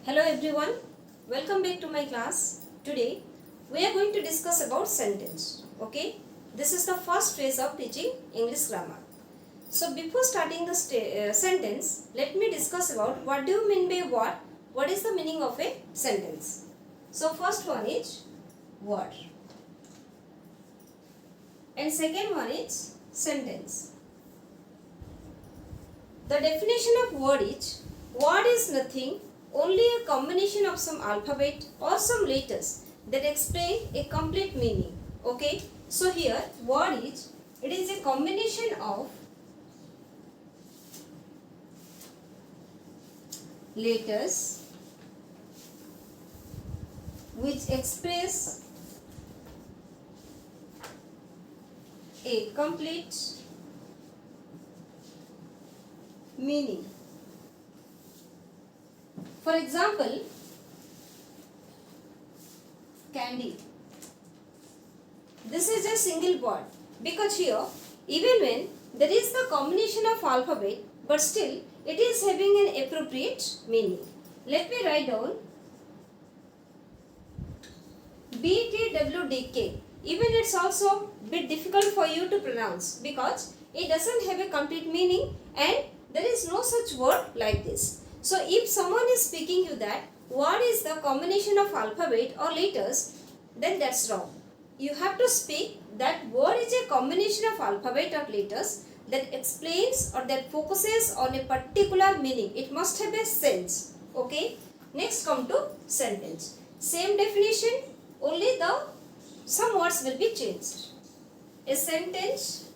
Hello everyone, welcome back to my class. Today we are going to discuss about sentence. Okay, this is the first phase of teaching English grammar. So before starting the sentence, let me discuss about what do you mean by what is the meaning of a sentence. So first one is word and second one is sentence. The definition of word is nothing only a combination of some alphabet or some letters that explain a complete meaning. Okay, so here word it is a combination of letters which express a complete meaning. For example, candy. This is a single word because here even when there is the combination of alphabet but still it is having an appropriate meaning. Let me write down BTWDK. Even it's also bit difficult for you to pronounce because it doesn't have a complete meaning and there is no such word like this. So if someone is speaking you that what is the combination of alphabet or letters, then that's wrong. You have to speak that word is a combination of alphabet or letters that explains or that focuses on a particular meaning. It must have a sense. Okay. Next come to sentence. Same definition, only some words will be changed. A sentence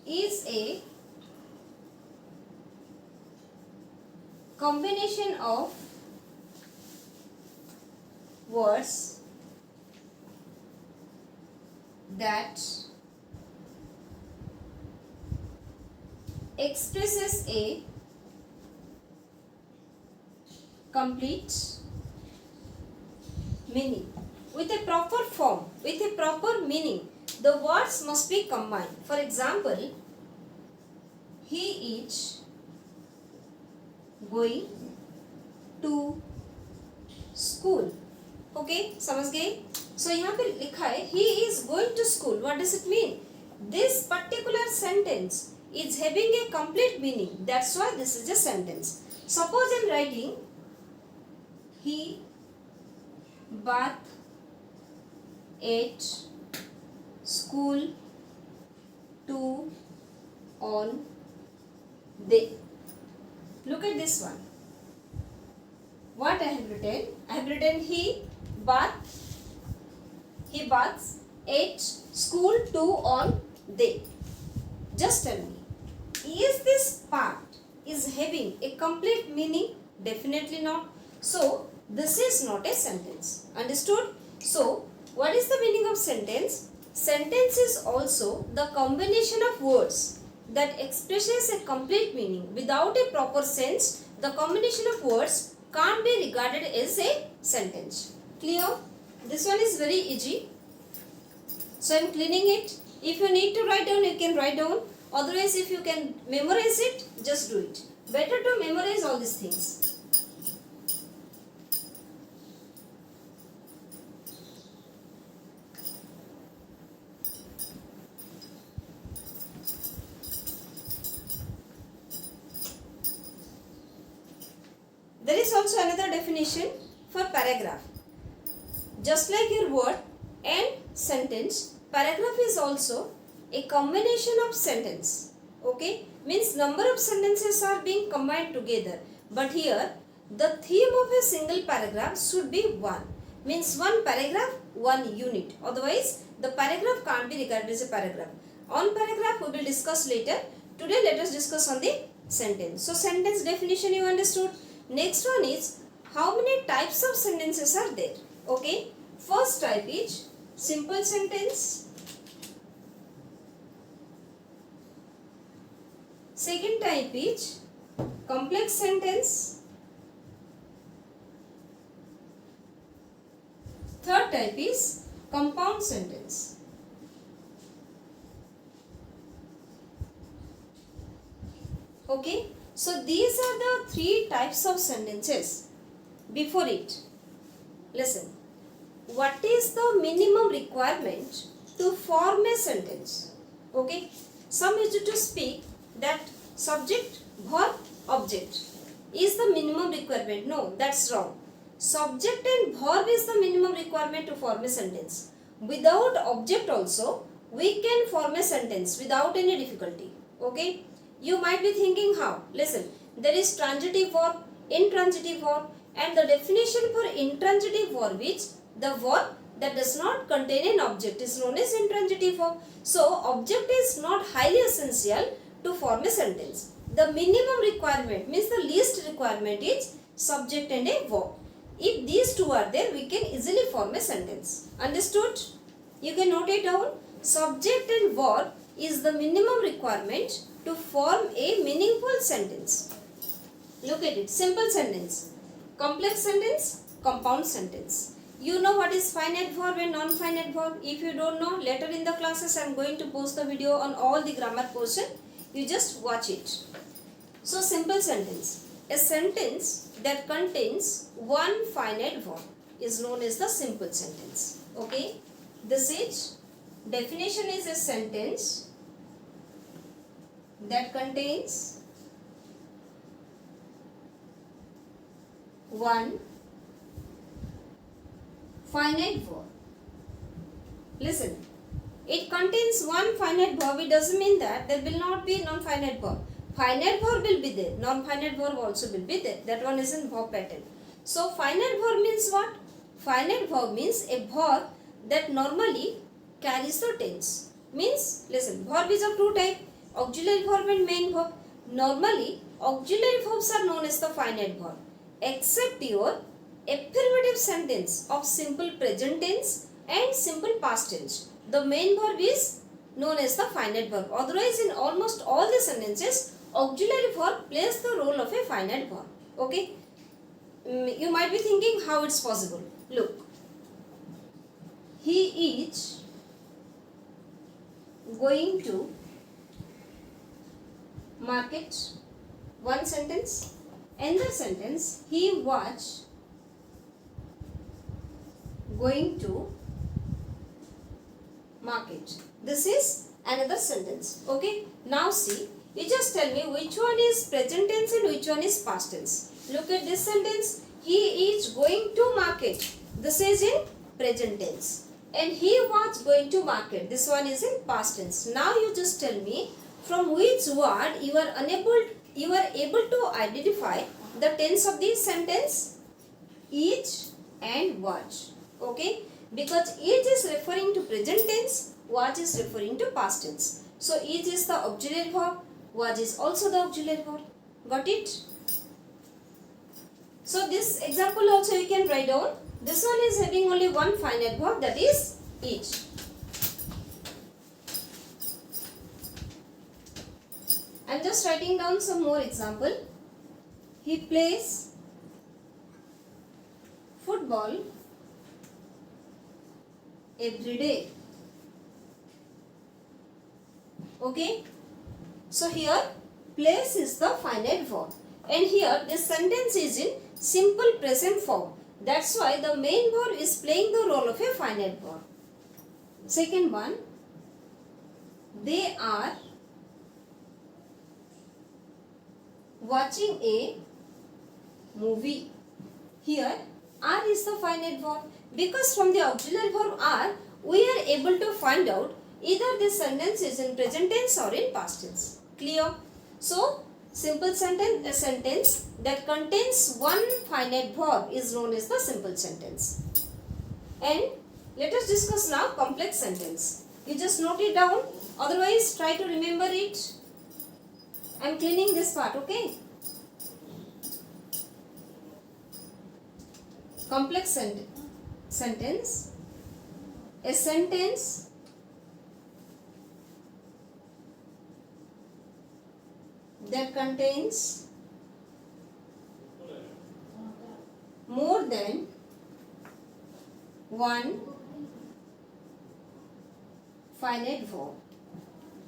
is a combination of words that expresses a complete meaning. With a proper form, with a proper meaning, the words must be combined. For example, he is going to school. Okay, समझ गए? So यहाँ पे लिखा है he is going to school. What does it mean? This particular sentence is having a complete meaning. That's why this is a sentence. Suppose I'm writing he bath at school to on day. Look at this one. What I have written? I have written he baths at school to on day. Just tell me, is this part is having a complete meaning? Definitely not. So this is not a sentence. Understood? So what is the meaning of sentence? Sentence is also the combination of words that expresses a complete meaning. Without a proper sense, the combination of words can't be regarded as a sentence. Clear? This one is very easy. So I am cleaning it. If you need to write down, you can write down. Otherwise, if you can memorize it, just do it. Better to memorize all these things. There is also another definition for paragraph. Just like your word and sentence, paragraph is also a combination of sentence. Okay, means number of sentences are being combined together. But here the theme of a single paragraph should be one. Means one paragraph, one unit. Otherwise, the paragraph can't be regarded as a paragraph. On paragraph we will discuss later. Today let us discuss on the sentence. So sentence definition you understood. Next one is how many types of sentences are there. Okay. First type is simple sentence. Second type is complex sentence. Third type is compound sentence. Okay. So these are the three types of sentences. Before it, listen. What is the minimum requirement to form a sentence? Okay. Some used to speak that subject, verb, object is the minimum requirement. No, that's wrong. Subject and verb is the minimum requirement to form a sentence. Without object also, we can form a sentence without any difficulty. Okay. You might be thinking how? Listen, there is transitive verb, intransitive verb, and the definition for intransitive verb is the verb that does not contain an object is known as intransitive verb. So, object is not highly essential to form a sentence. The minimum requirement means the least requirement is subject and a verb. If these two are there, we can easily form a sentence. Understood? You can note it down. Subject and verb is the minimum requirement to form a meaningful sentence. Look at it. Simple sentence, complex sentence, compound sentence. You know what is finite verb and non-finite verb. If you don't know, later in the classes I am going to post the video on all the grammar portion. You just watch it. So simple sentence. A sentence that contains one finite verb is known as the simple sentence. Okay. This is definition is a sentence that contains one finite verb. Listen, it contains one finite verb. It doesn't mean that there will not be non-finite verb. Finite verb will be there. Non-finite verb also will be there. That one is in verb pattern. So finite verb means what? Finite verb means a verb that normally carries the tense. Means, listen, verb is of two types, auxiliary verb and main verb. Normally, auxiliary verbs are known as the finite verb, except your affirmative sentence of simple present tense and simple past tense. The main verb is known as the finite verb. Otherwise, in almost all the sentences, auxiliary verb plays the role of a finite verb. Okay? You might be thinking how it's possible. Look. He is going to market. One sentence. Another sentence. He was going to market. This is another sentence. Okay. Now see. You just tell me which one is present tense and which one is past tense. Look at this sentence. He is going to market. This is in present tense. And he was going to market. This one is in past tense. Now you just tell me from which word you are able to identify the tense of this sentence. Is and was. Okay. Because is referring to present tense, was is referring to past tense. So is the auxiliary verb, was is also the auxiliary verb. Got it? So this example also you can write down. This one is having only one finite verb, that is is. I am just writing down some more example. He plays football every day. Okay. So here plays is the finite verb. And here this sentence is in simple present form. That's why the main verb is playing the role of a finite verb. Second one, they are watching a movie. Here are is the finite verb. Because from the auxiliary verb are, we are able to find out either this sentence is in present tense or in past tense. Clear? So, simple sentence, a sentence that contains one finite verb is known as the simple sentence. And let us discuss now complex sentence. You just note it down, otherwise try to remember it. I am cleaning this part, okay? Complex sentence. A sentence that contains more than one finite verb.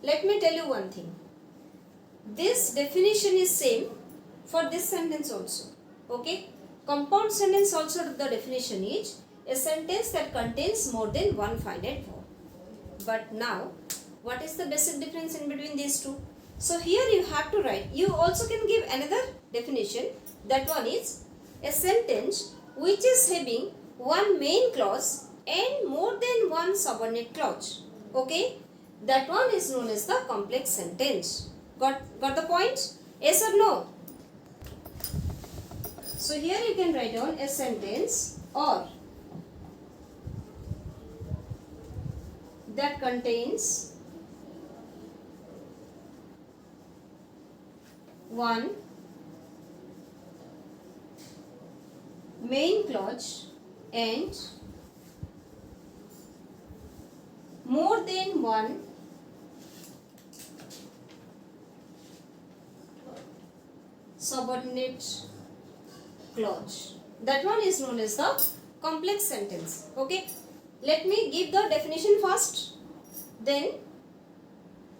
Let me tell you one thing. This definition is same for this sentence also. Okay. Compound sentence also, the definition is a sentence that contains more than one finite form. But now, what is the basic difference in between these two? So here you have to write. You also can give another definition. That one is a sentence which is having one main clause and more than one subordinate clause. Okay. That one is known as the complex sentence. Got the point? Yes or no? So here you can write down a sentence or that contains one main clause and more than one subordinate clause. That one is known as the complex sentence. Okay. Let me give the definition first. Then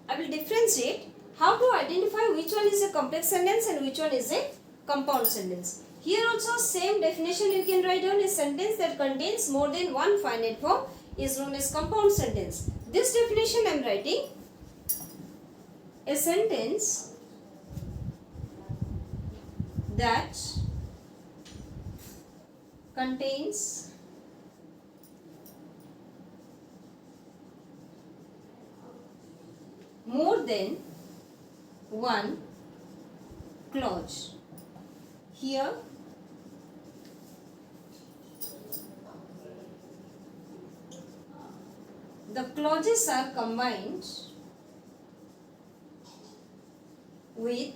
I will differentiate how to identify which one is a complex sentence and which one is a compound sentence. Here also same definition you can write down. A sentence that contains more than one finite form is known as compound sentence. This definition I am writing. A sentence that contains more than one clause. Here the clauses are combined with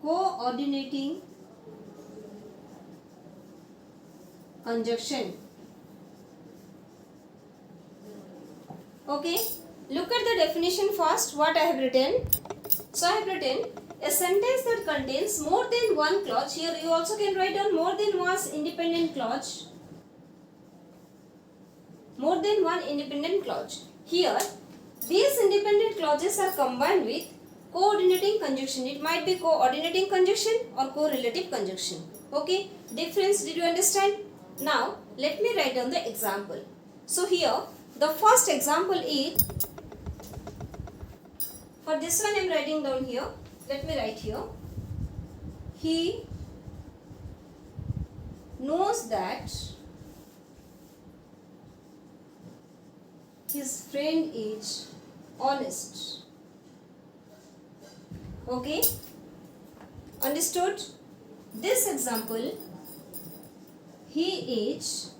coordinating conjunction. Okay, look at the definition first. What I have written. So I have written a sentence that contains more than one clause. Here you also can write down more than one independent clause. More than one independent clause. Here these independent clauses are combined with coordinating conjunction. It might be coordinating conjunction or correlative conjunction. Okay, difference, did you understand? Now let me write down the example. So here the first example is, for this one I am writing down here. Let me write here. He knows that his friend is honest. Okay, understood? This example, he is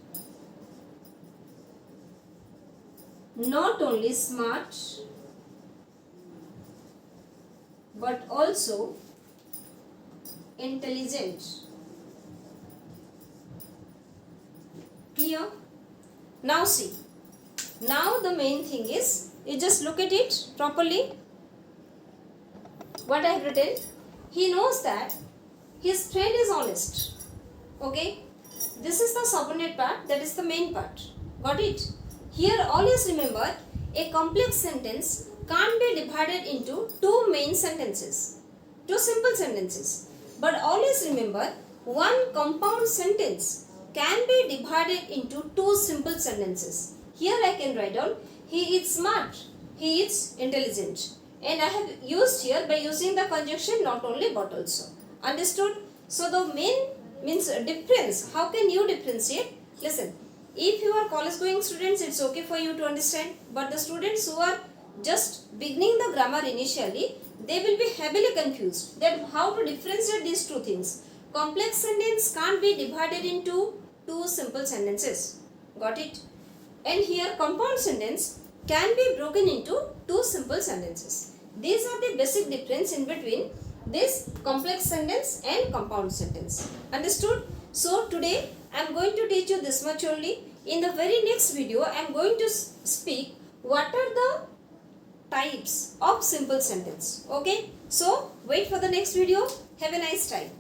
not only smart but also intelligent. Clear? Now see. Now the main thing is, you just look at it properly. What I have written, he knows that his friend is honest. Okay, this is the subordinate part, that is the main part. Got it? Here always remember, a complex sentence can't be divided into two main sentences, two simple sentences. But always remember, one compound sentence can be divided into two simple sentences. Here I can write down, he is smart, he is intelligent. And I have used here by using the conjunction not only but also. Understood? So the main means difference. How can you differentiate? Listen, if you are college going students, it's okay for you to understand. But the students who are just beginning the grammar initially, they will be heavily confused that how to differentiate these two things. Complex sentence can't be divided into two simple sentences. Got it? And here compound sentence can be broken into two simple sentences. These are the basic difference in between this complex sentence and compound sentence. Understood? So today I am going to teach you this much only. In the very next video I am going to speak what are the types of simple sentence. Okay? So wait for the next video. Have a nice time.